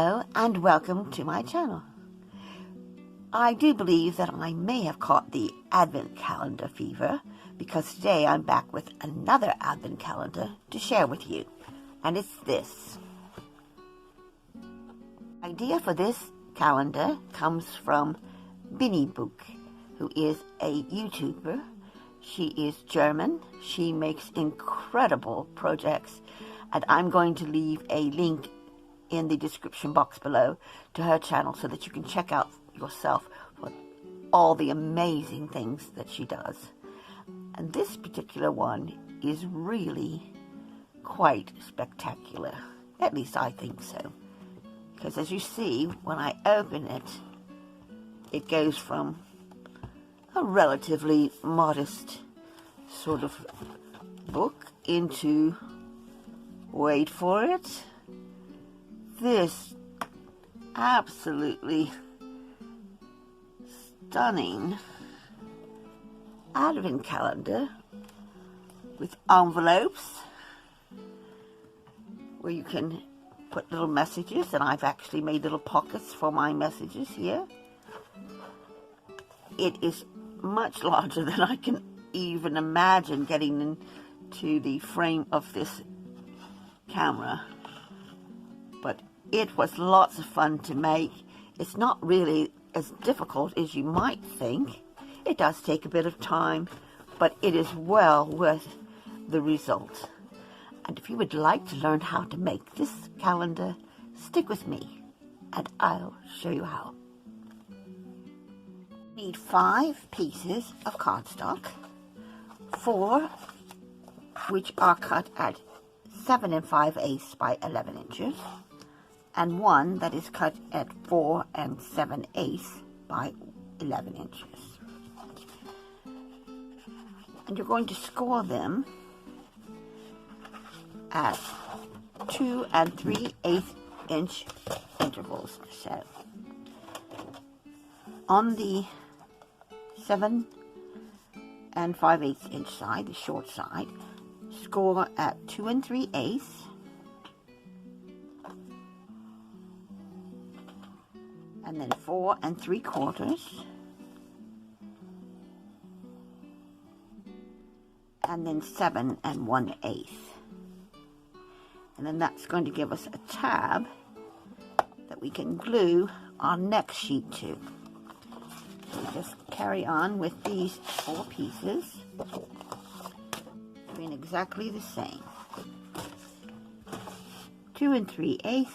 Hello and welcome to my channel. I do believe that I may have caught the Advent calendar fever because today I'm back with another Advent calendar to share with you, and it's this. The idea for this calendar comes from Binny Book, who is a YouTuber. She is German. She makes incredible projects, and I'm going to leave a link in the description box below to her channel so that you can check out yourself for all the amazing things that she does. And this particular one is really quite spectacular. At least I think so. Because as you see, when I open it, it goes from a relatively modest sort of book into, wait for it, this absolutely stunning Advent calendar with envelopes where you can put little messages, and I've actually made little pockets for my messages here. It is much larger than I can even imagine getting into the frame of this camera. But it was lots of fun to make. It's not really as difficult as you might think. It does take a bit of time, but it is well worth the result. And if you would like to learn how to make this calendar, stick with me and I'll show you how. You need 5 pieces of cardstock, 4 which are cut at 7 5/8 by 11 inches, and 1 that is cut at 4 7/8 by 11 inches. And you're going to score them at 2 3/8 inch intervals. So on the 7 5/8 inch side, the short side, score at 2 3/8, and then 4 3/4, and then 7 1/8. And then that's going to give us a tab that we can glue our next sheet to. So we just carry on with these 4 pieces, doing exactly the same. 2 3/8,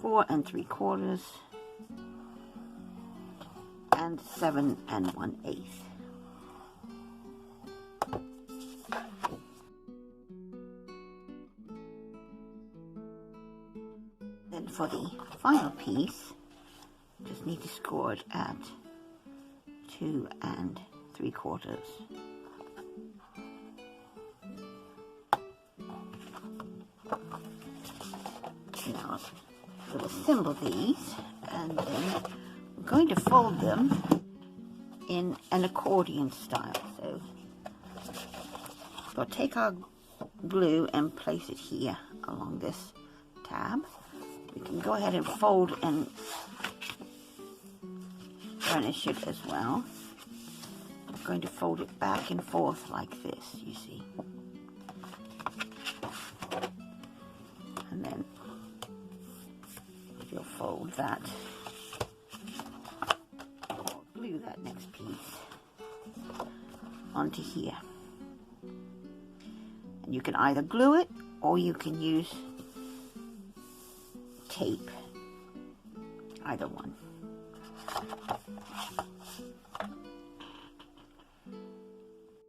4 3/4, and 7 1/8. Then for the final piece, just need to score it at 2 3/4. Now we'll assemble these, and then we're going to fold them in an accordion style. So we'll take our glue and place it here along this tab. We can go ahead and fold and furnish it as well. I'm going to fold it back and forth like this, you see. And then you'll fold that, or glue that next piece onto here. And you can either glue it or you can use tape, either one.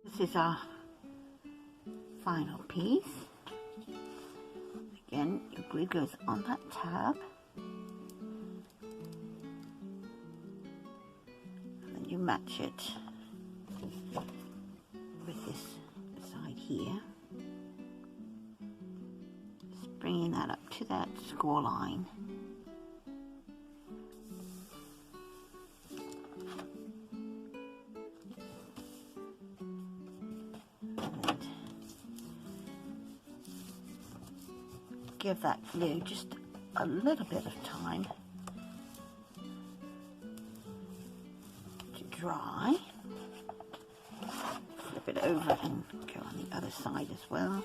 This is our final piece. Again, your glue goes on that tab, and then you match it with this side here, just bringing that up to that score line. give that glue just a little bit of time to dry. Flip it over and go on the other side as well.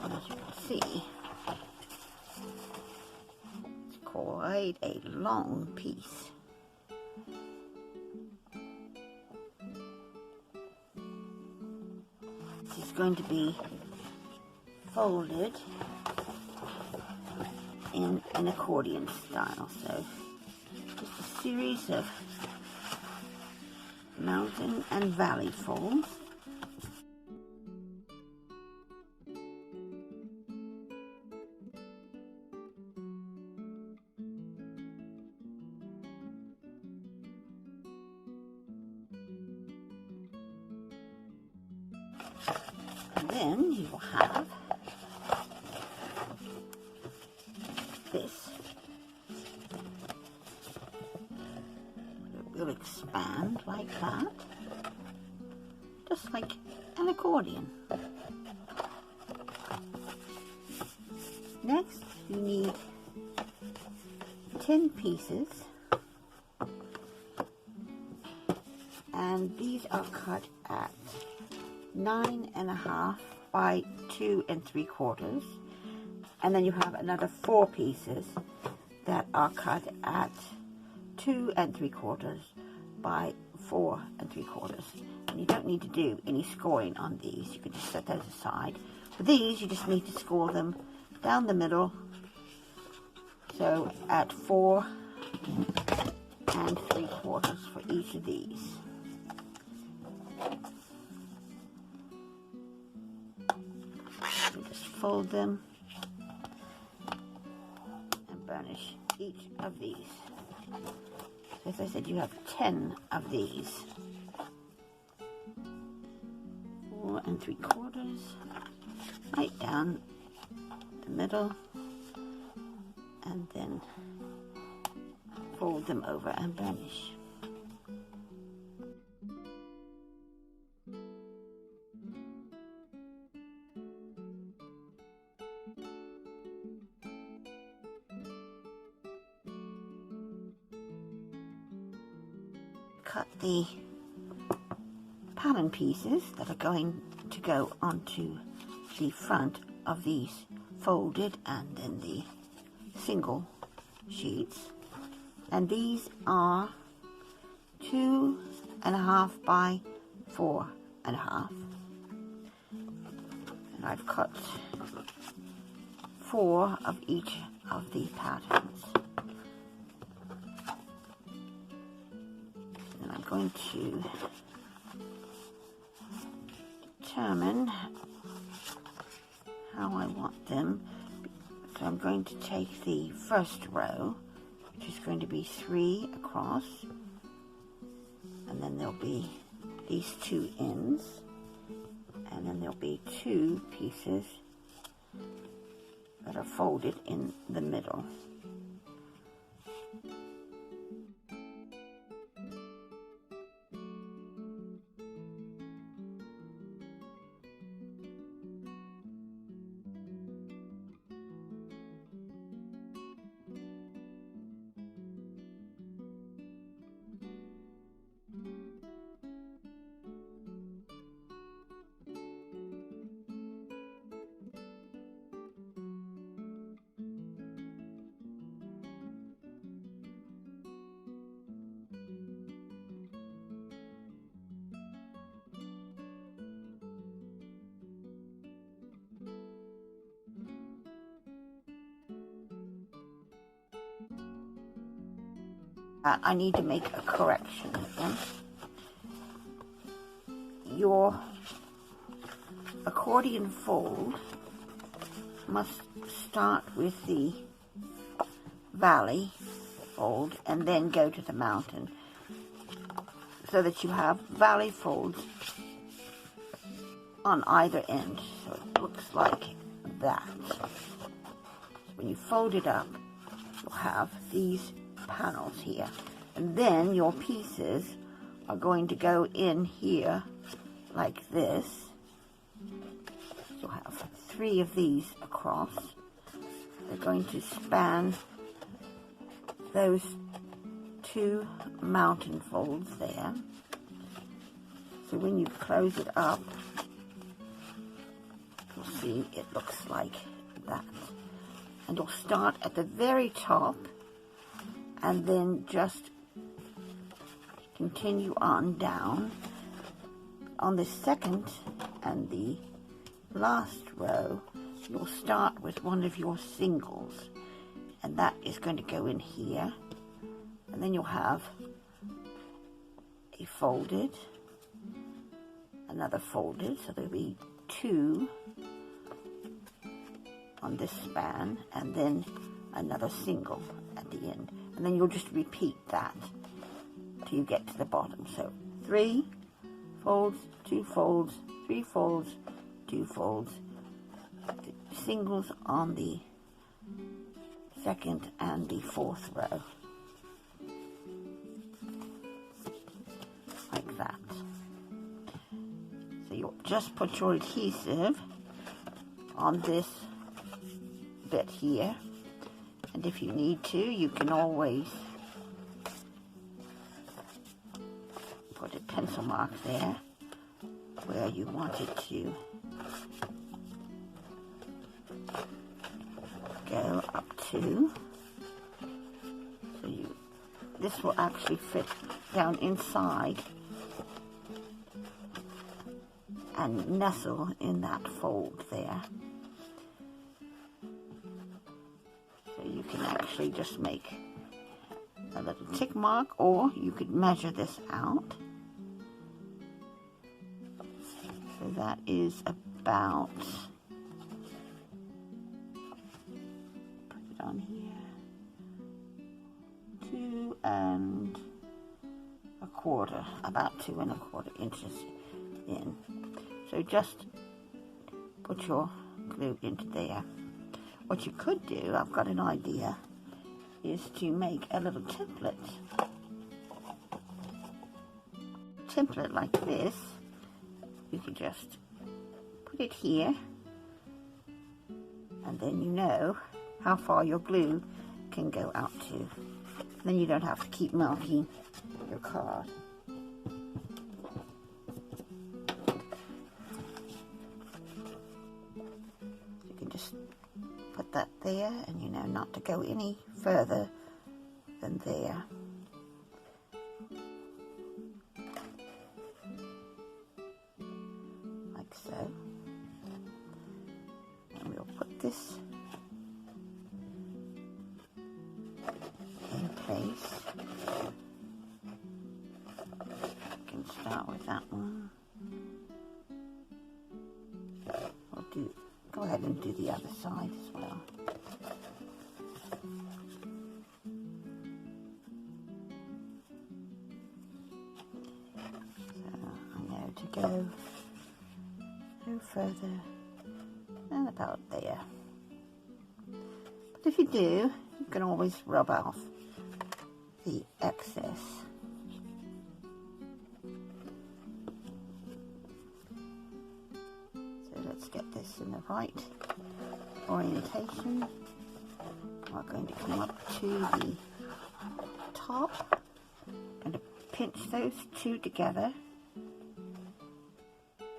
As you can see, it's quite a long piece. This is going to be folded in an accordion style, so just a series of mountain and valley folds. And then you will have this. It will expand like that, just like an accordion. Next, you need 10 pieces, and these are cut at 9.5 by 2 3/4, and then you have another 4 pieces that are cut at 2 3/4 by 4 3/4. And you don't need to do any scoring on these. You can just set those aside. For these, you just need to score them down the middle, so at 4 3/4 for each of these. You just fold them and burnish each of these. So as I said, you have 10 of these. 4 3/4, right down the middle, and then fold them over and burnish. Cut the pattern pieces that are going to go onto the front of these folded and then the single sheets, and these are 2.5 by 4.5, and I've cut 4 of each of the patterns. I'm going to determine how I want them. So I'm going to take the first row, which is going to be 3 across, and then there'll be these 2 ends, and then there'll be 2 pieces that are folded in the middle. I need to make a correction again. Your accordion fold must start with the valley fold and then go to the mountain, so that you have valley folds on either end, so it looks like that. So when you fold it up, you'll have these panels here. And then your pieces are going to go in here like this. You'll have 3 of these across. They're going to span those 2 mountain folds there. So when you close it up, you'll see it looks like that. And you'll start at the very top and then just continue on down. On the second and the last row, you'll start with one of your singles, and that is going to go in here, and then you'll have a folded, another folded, so there'll be 2 on this span, and then another single at the end, and then you'll just repeat that till you get to the bottom. So 3 folds, 2 folds, 3 folds, 2 folds, singles on the second and the 4th row, like that. So you'll just put your adhesive on this bit here, and if you need to, you can always put a pencil mark there where you want it to go up to. So this will actually fit down inside and nestle in that fold there. So you can actually just make a little tick mark, or you could measure this out. So that is about, put it on here, 2 1/4, about 2 1/4 inches in. So just put your glue into there. What you could do, I've got an idea, is to make a little template like this. You can just put it here, and then you know how far your glue can go out to. Then you don't have to keep marking your card. You can just put that there, and you know not to go any further than there. Like so. And we'll put this in place. You can start with that one. We'll go ahead and do the other side as well. To go no further than about there. But if you do, you can always rub off the excess. So let's get this in the right orientation. We're going to come up to the top and pinch those 2 together.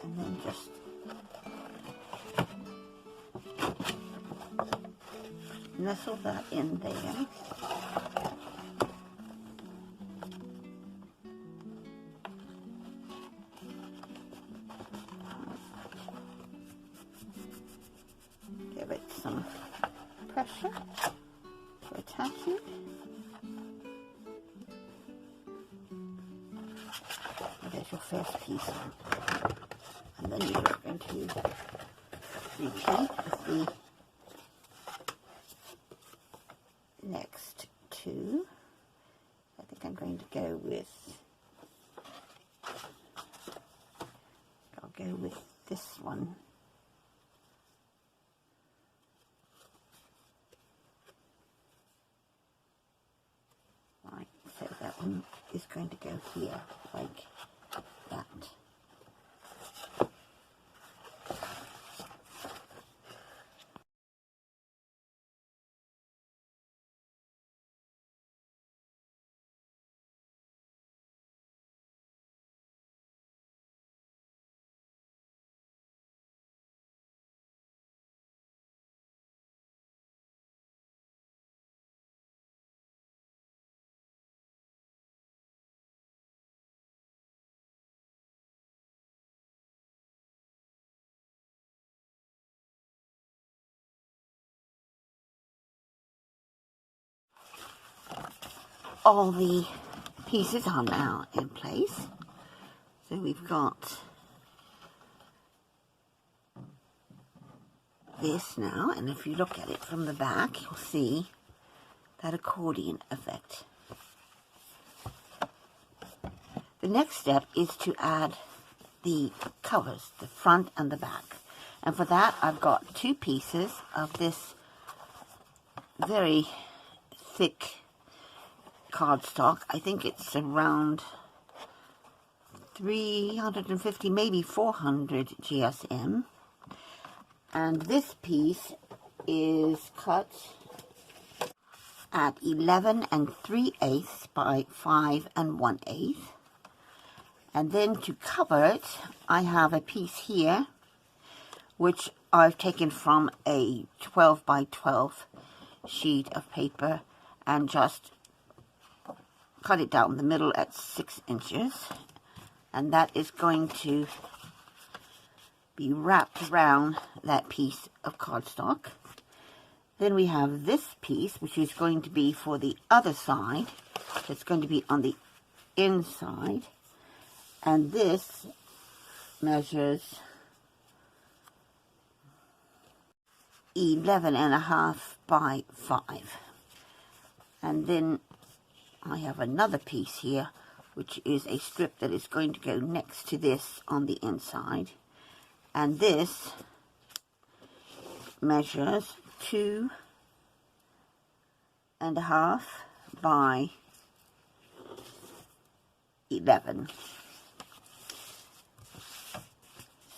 And then just nestle that in there. Give it some pressure to attach it. And there's your first piece. And then you're going to repeat with the next 2. I think I'm going to go with, I'll go with this one. Right, so that one is going to go here, like that. All the pieces are now in place. So we've got this now, and if you look at it from the back, you'll see that accordion effect. The next step is to add the covers, the front and the back. And for that, I've got 2 pieces of this very thick cardstock. I think it's around 350, maybe 400 GSM. And this piece is cut at 11 3/8 by 5 1/8. And then to cover it, I have a piece here, which I've taken from a 12 by 12 sheet of paper and just cut it down the middle at 6 inches. And that is going to be wrapped around that piece of cardstock. Then we have this piece, which is going to be for the other side. It's going to be on the inside. And this measures 11.5 by 5. And then I have another piece here, which is a strip that is going to go next to this on the inside. And this measures 2.5 by 11.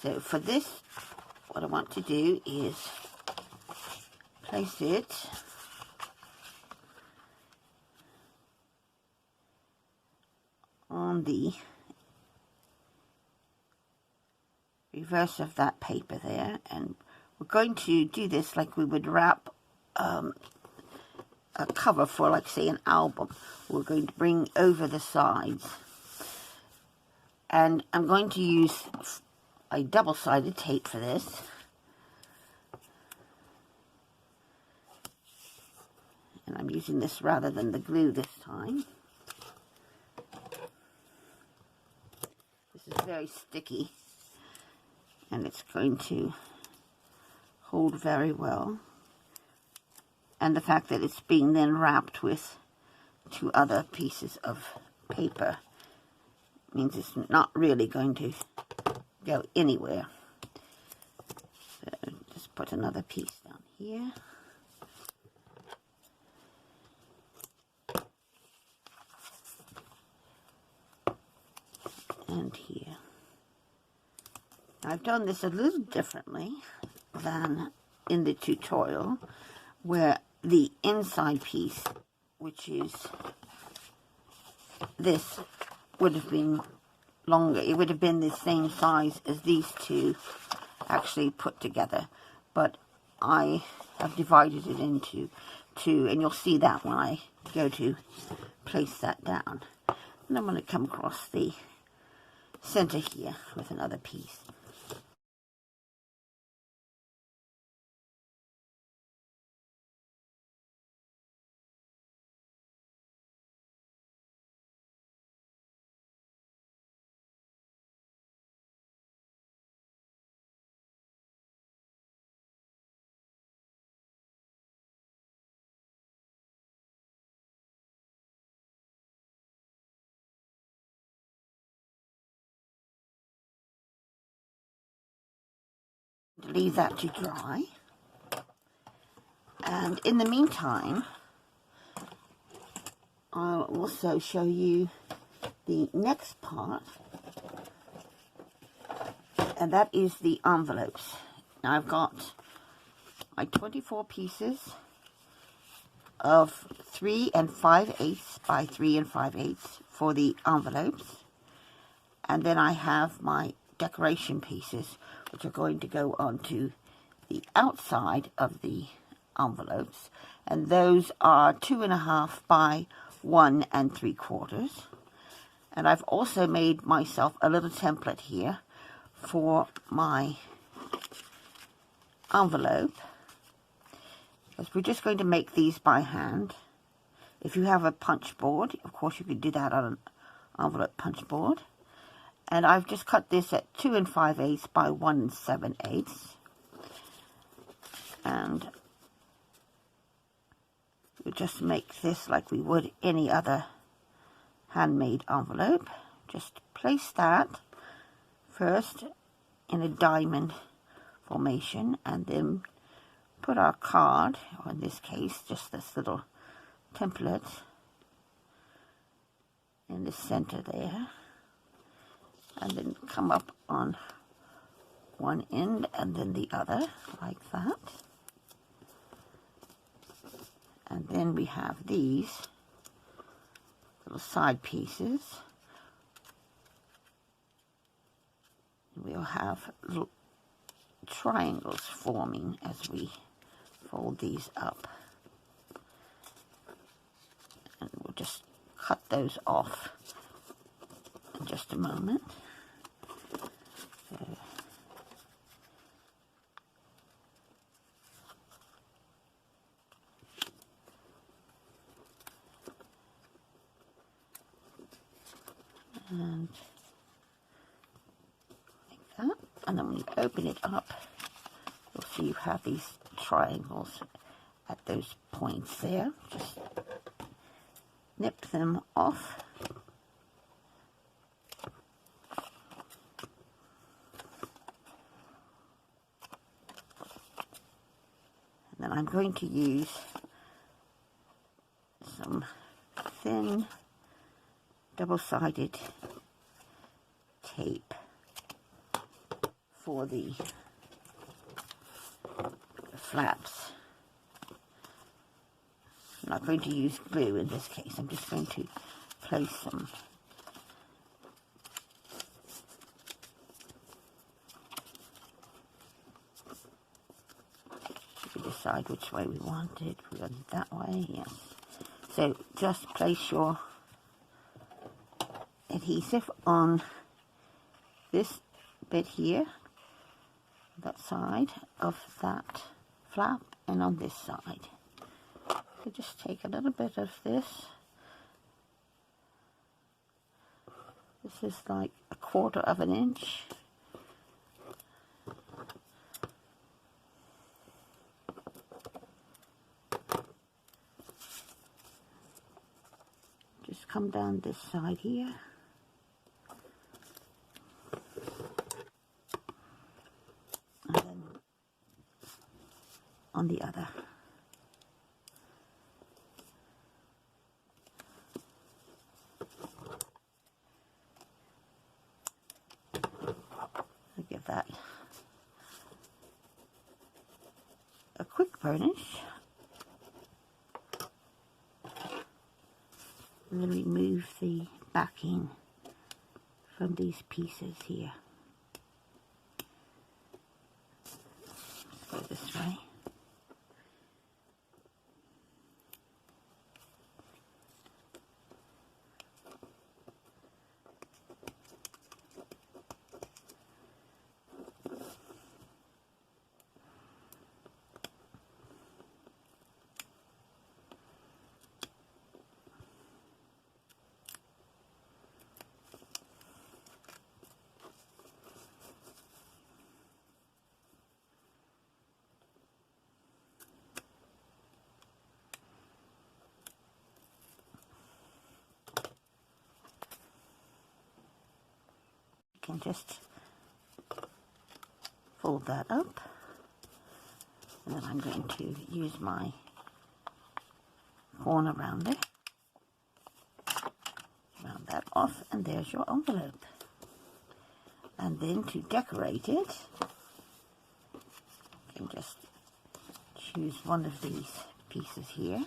So for this, what I want to do is place it on the reverse of that paper there, and we're going to do this like we would wrap a cover for, like, say, an album. We're going to bring over the sides, and I'm going to use a double-sided tape for this. And I'm using this rather than the glue this time. This is very sticky, and it's going to hold very well. And the fact that it's being then wrapped with 2 other pieces of paper means it's not really going to go anywhere. So just put another piece down here. And here. I've done this a little differently than in the tutorial, where the inside piece, which is this, would have been longer. It would have been the same size as these 2 actually put together, but I have divided it into 2, and you'll see that when I go to place that down. And I'm going to come across the center here with another piece. Leave that to dry, and in the meantime I'll also show you the next part, and that is the envelopes. Now I've got my 24 pieces of 3 5/8 by 3 5/8 for the envelopes, and then I have my decoration pieces, which are going to go onto the outside of the envelopes, and those are 2.5 by 1 3/4. And I've also made myself a little template here for my envelope, because we're just going to make these by hand. If you have a punch board, of course you could do that on an envelope punch board. And I've just cut this at 2 5/8 by 1 7/8. And we'll just make this like we would any other handmade envelope. Just place that first in a diamond formation, and then put our card, or in this case just this little template, in the center there, and then come up on one end and then the other like that. And then we have these little side pieces. We'll have little triangles forming as we fold these up. And we'll just cut those off in just a moment. So, and like that. And then when you open it up, you'll see you have these triangles at those points there. Just nip them off. And then I'm going to use some thin double-sided tape for the flaps. I'm not going to use glue in this case. I'm just going to place some we decide which way we want it. We want it that way, yes. So just place your adhesive on this bit here, that side of that flap, and on this side. So just take a little bit of this. This is like 1/4 of an inch. Just come down this side here. And then on the other. I'll give that a quick burnish. And then remove the backing from these pieces here. Let's go this way. Can just fold that up, and then I'm going to use my corner rounder that off, and there's your envelope. And then to decorate it, you can just choose one of these pieces here.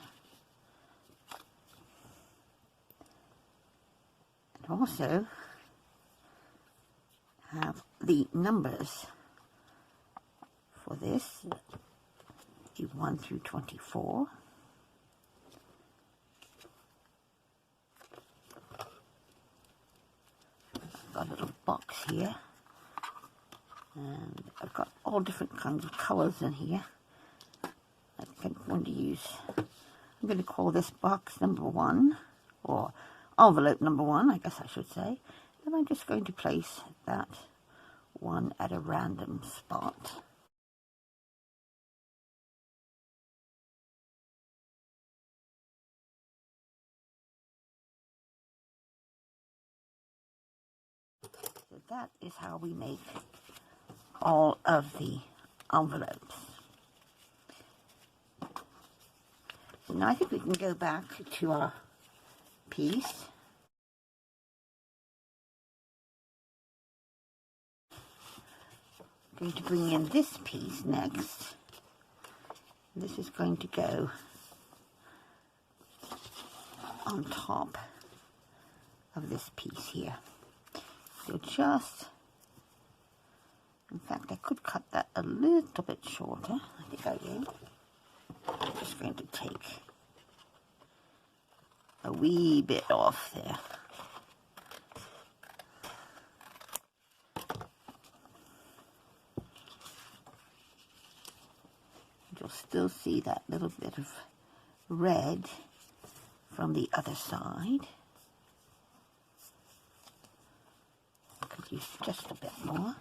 And also have the numbers for this, 1 through 24. I've got a little box here, and I've got all different kinds of colours in here. I think I'm going to use, I'm going to call this box number 1, or envelope number 1, I guess I should say. And I'm just going to place that one at a random spot. So that is how we make all of the envelopes. So now I think we can go back to our piece. I'm going to bring in this piece next. This is going to go on top of this piece here. So just, in fact, I could cut that a little bit shorter. I think I will. I'm just going to take a wee bit off there. You'll still see that little bit of red from the other side. I could use just a bit more.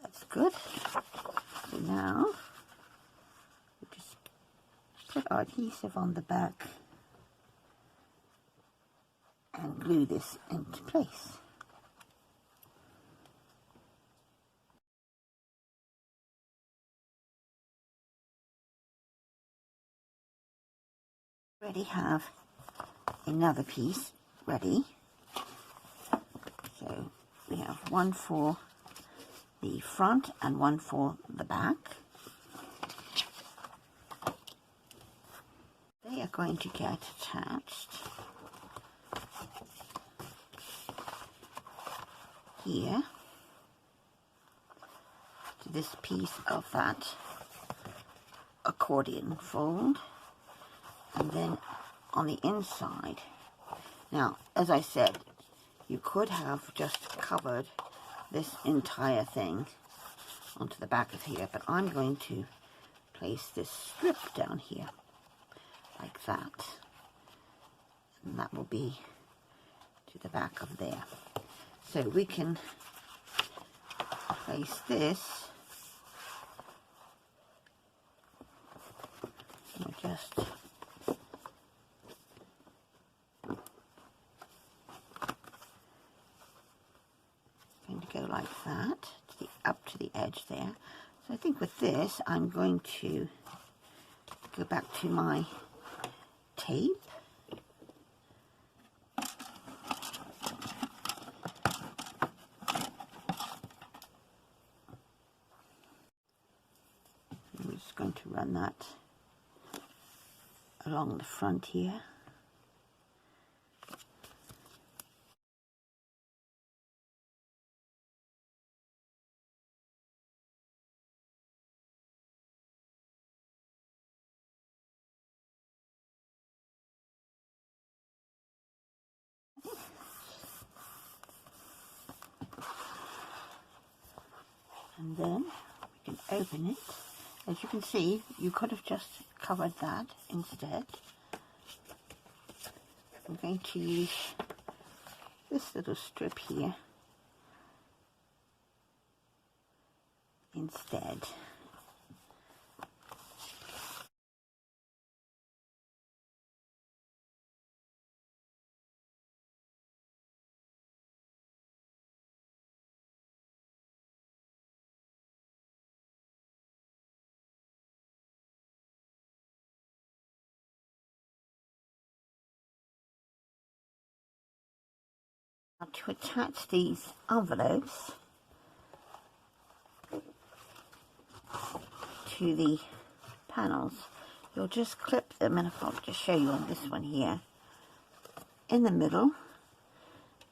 That's good. So now we just put our adhesive on the back and glue this into place. Already have another piece ready. So we have one for the front and one for the back. They are going to get attached here to this piece of that accordion fold, and then on the inside. Now, as I said, you could have just covered this entire thing onto the back of here, but I'm going to place this strip down here like that, and that will be to the back of there. So we can place this, and just going to go like that to up to the edge there. So I think with this I'm going to go back to my tape. I'm just going to run that along the front here. And then we can open it. As you can see, you could have just covered that instead. I'm going to use this little strip here instead. Now, to attach these envelopes to the panels, you'll just clip them, and I'll just show you on this one here, in the middle.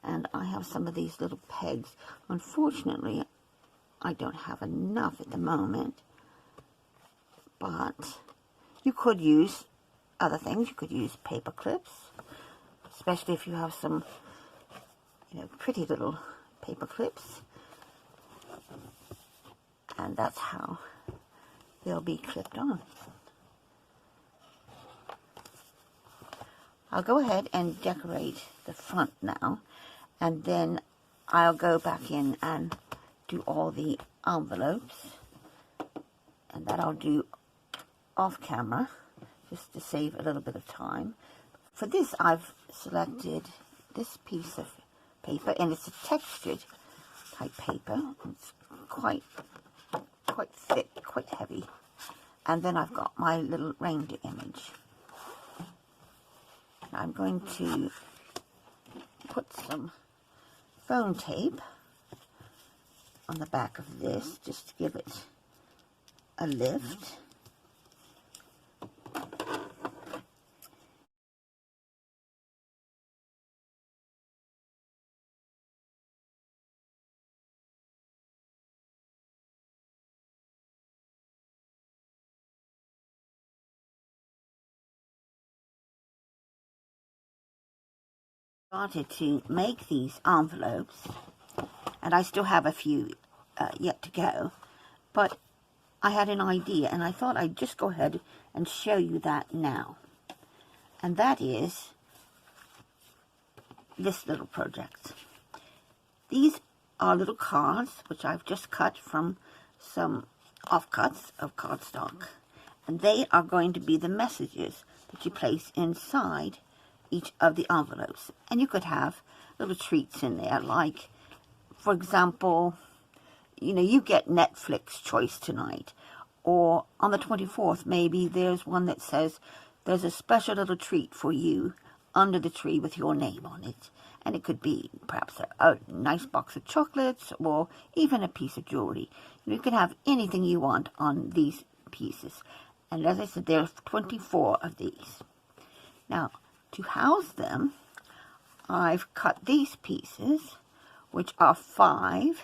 And I have some of these little pegs. Unfortunately, I don't have enough at the moment, but you could use other things. You could use paper clips, especially if you have some, pretty little paper clips. And that's how they'll be clipped on. I'll go ahead and decorate the front now, and then I'll go back in and do all the envelopes, and that I'll do off camera just to save a little bit of time. For this, I've selected this piece of paper, and it's a textured type paper. It's quite thick, quite heavy. And then I've got my little reindeer image. I'm going to put some foam tape on the back of this just to give it a lift. Started to make these envelopes, and I still have a few yet to go, but I had an idea, and I thought I'd just go ahead and show you that now. And that is this little project. These are little cards which I've just cut from some offcuts of cardstock, and they are going to be the messages that you place inside each of the envelopes. And you could have little treats in there, like, for example, you get Netflix choice tonight, or on the 24th maybe there's one that says there's a special little treat for you under the tree with your name on it. And it could be perhaps a nice box of chocolates, or even a piece of jewelry. You can have anything you want on these pieces. And as I said, there are 24 of these. Now, to house them, I've cut these pieces, which are 5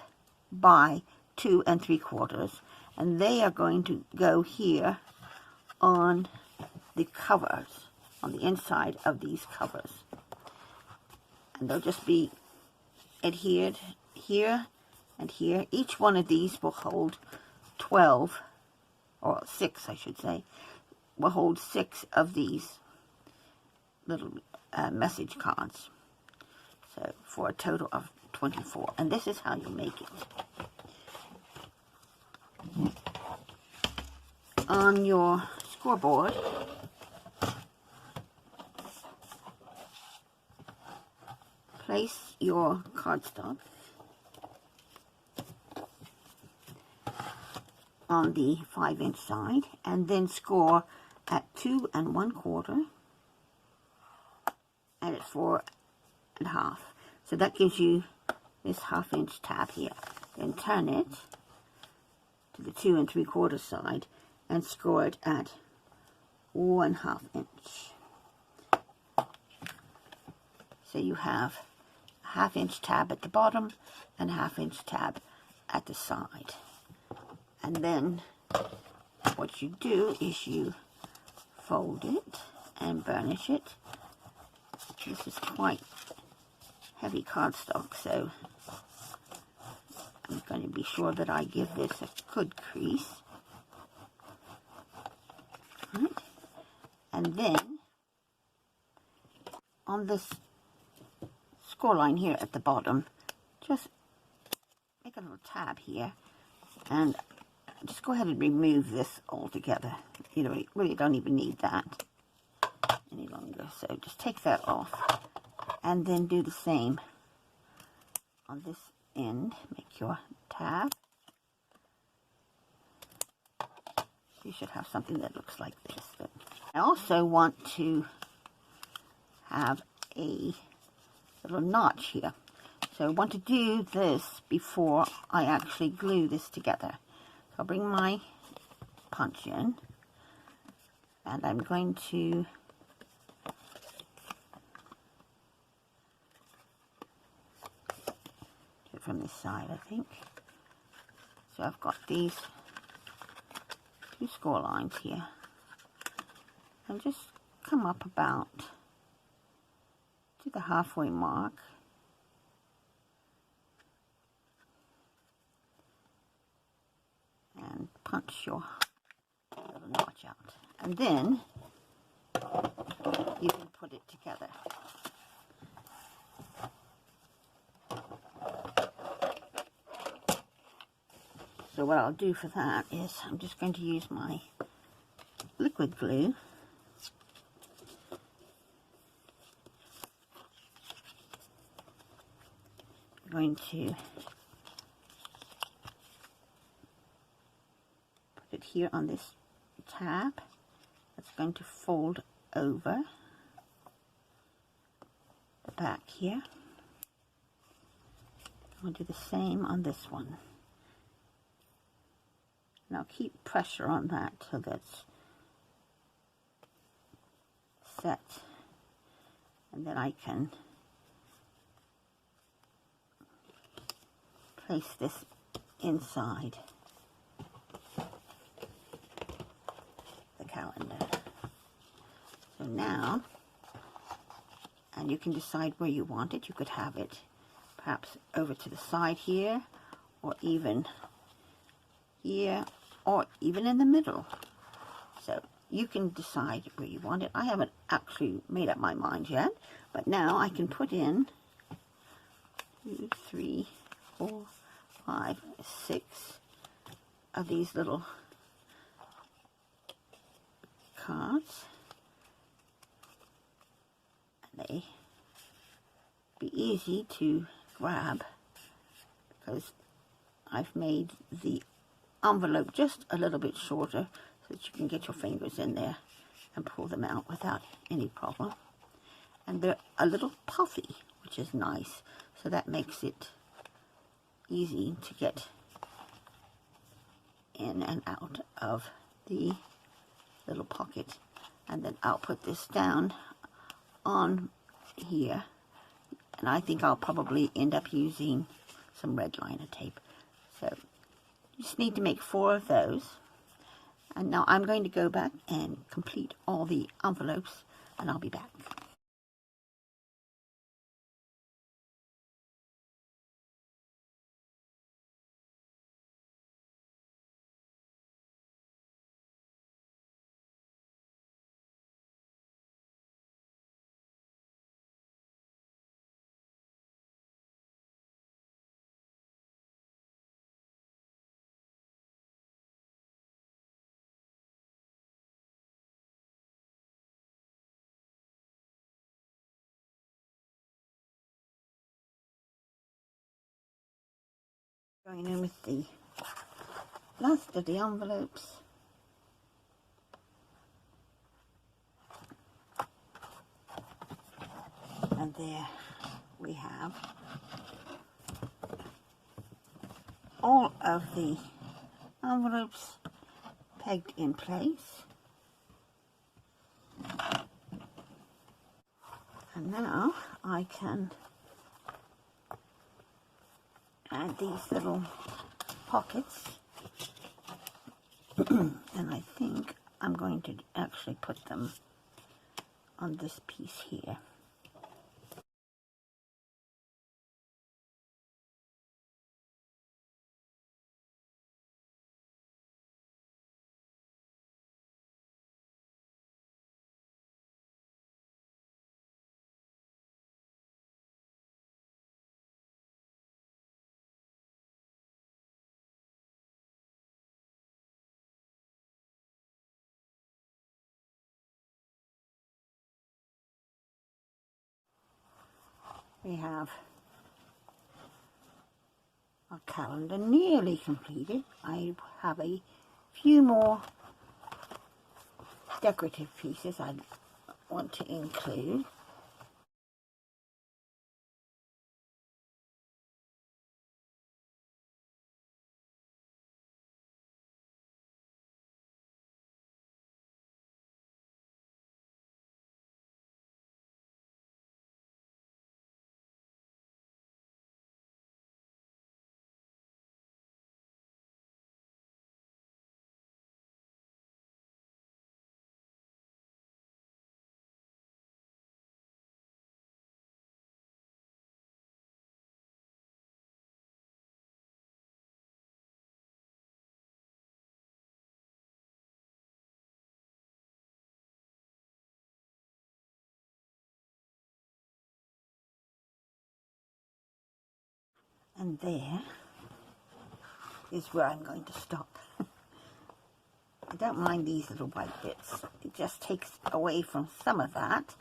by 2 3/4, and they are going to go here on the covers, on the inside of these covers. And they'll just be adhered here and here. Each one of these will hold 12, or 6 I should say, will hold 6 of these little message cards. So for a total of 24. And this is how you make it. On your scoreboard, place your cardstock on the 5-inch side, and then score at 2 1/4 and at 4 1/2. So that gives you this 1/2-inch tab here. Then turn it to the 2 3/4 side and score it at 1/2 inch. So you have a 1/2-inch tab at the bottom and a 1/2-inch tab at the side. And then what you do is you fold it and burnish it. This is quite heavy cardstock, so I'm going to be sure that I give this a good crease. Right. And then on this score line here at the bottom, just make a little tab here, and just go ahead and remove this altogether. You really don't even need that any longer, so just take that off, and then do the same on this end. Make your tab. You should have something that looks like this. But I also want to have a little notch here, So I want to do this before I actually glue this together. So I'll bring my punch in, and I'm going to do it from this side, I think. So I've got these 2 score lines here, and just come up about to the halfway mark, and punch your little notch out, and then you can put it together. So what I'll do for that is I'm just going to use my liquid glue. I'm going to put it here on this tab. It's going to fold over the back here. I'll do the same on this one. Now keep pressure on that till that's set, and then I can place this inside the calendar. So now, and you can decide where you want it. You could have it perhaps over to the side here, or even here, or even in the middle. So you can decide where you want it. I haven't actually made up my mind yet, but now I can put in 2, 3, 4, 5, 6 of these little cards. And they be easy to grab because I've made the envelope just a little bit shorter so that you can get your fingers in there and pull them out without any problem. And they're a little puffy, which is nice, so that makes it easy to get in and out of the little pocket. And then I'll put this down on here, and I think I'll probably end up using some red liner tape. So you just need to make 4 of those. And now I'm going to go back and complete all the envelopes, and I'll be back. Going in with the last of the envelopes. And there we have all of the envelopes pegged in place. And now I can add these little pockets. And I think I'm going to actually put them on this piece here. We have our calendar nearly completed. I have a few more decorative pieces I want to include. And there is where I'm going to stop. I don't mind these little white bits. It just takes away from some of that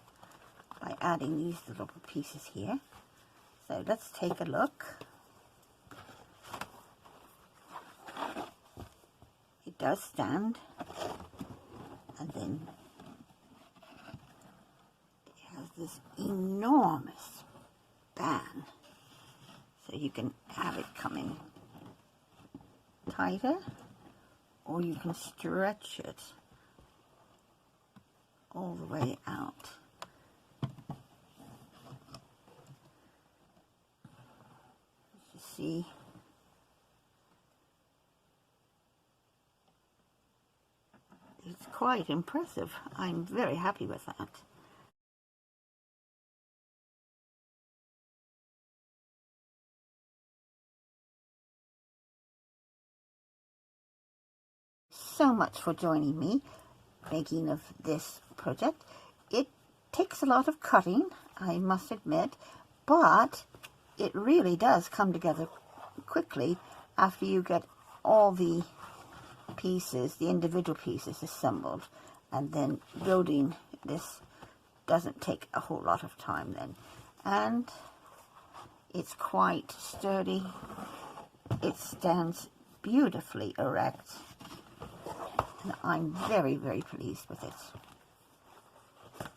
by adding these little pieces here. So let's take a look. It does stand, and then it has this enormous band, so you can have it come in tighter, or you can stretch it all the way out. You see, it's quite impressive. I'm very happy with that. So much for joining me making of this project. It takes a lot of cutting, I must admit, but it really does come together quickly after you get all the pieces, the individual pieces assembled, and then building this doesn't take a whole lot of time then. And it's quite sturdy. It stands beautifully erect. And I'm very, very pleased with it.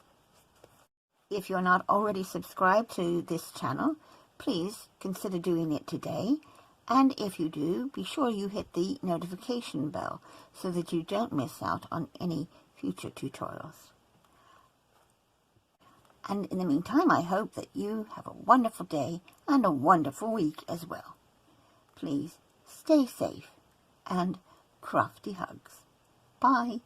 If you're not already subscribed to this channel, please consider doing it today. And if you do, be sure you hit the notification bell so that you don't miss out on any future tutorials. And in the meantime, I hope that you have a wonderful day and a wonderful week as well. Please stay safe and crafty hugs. Bye.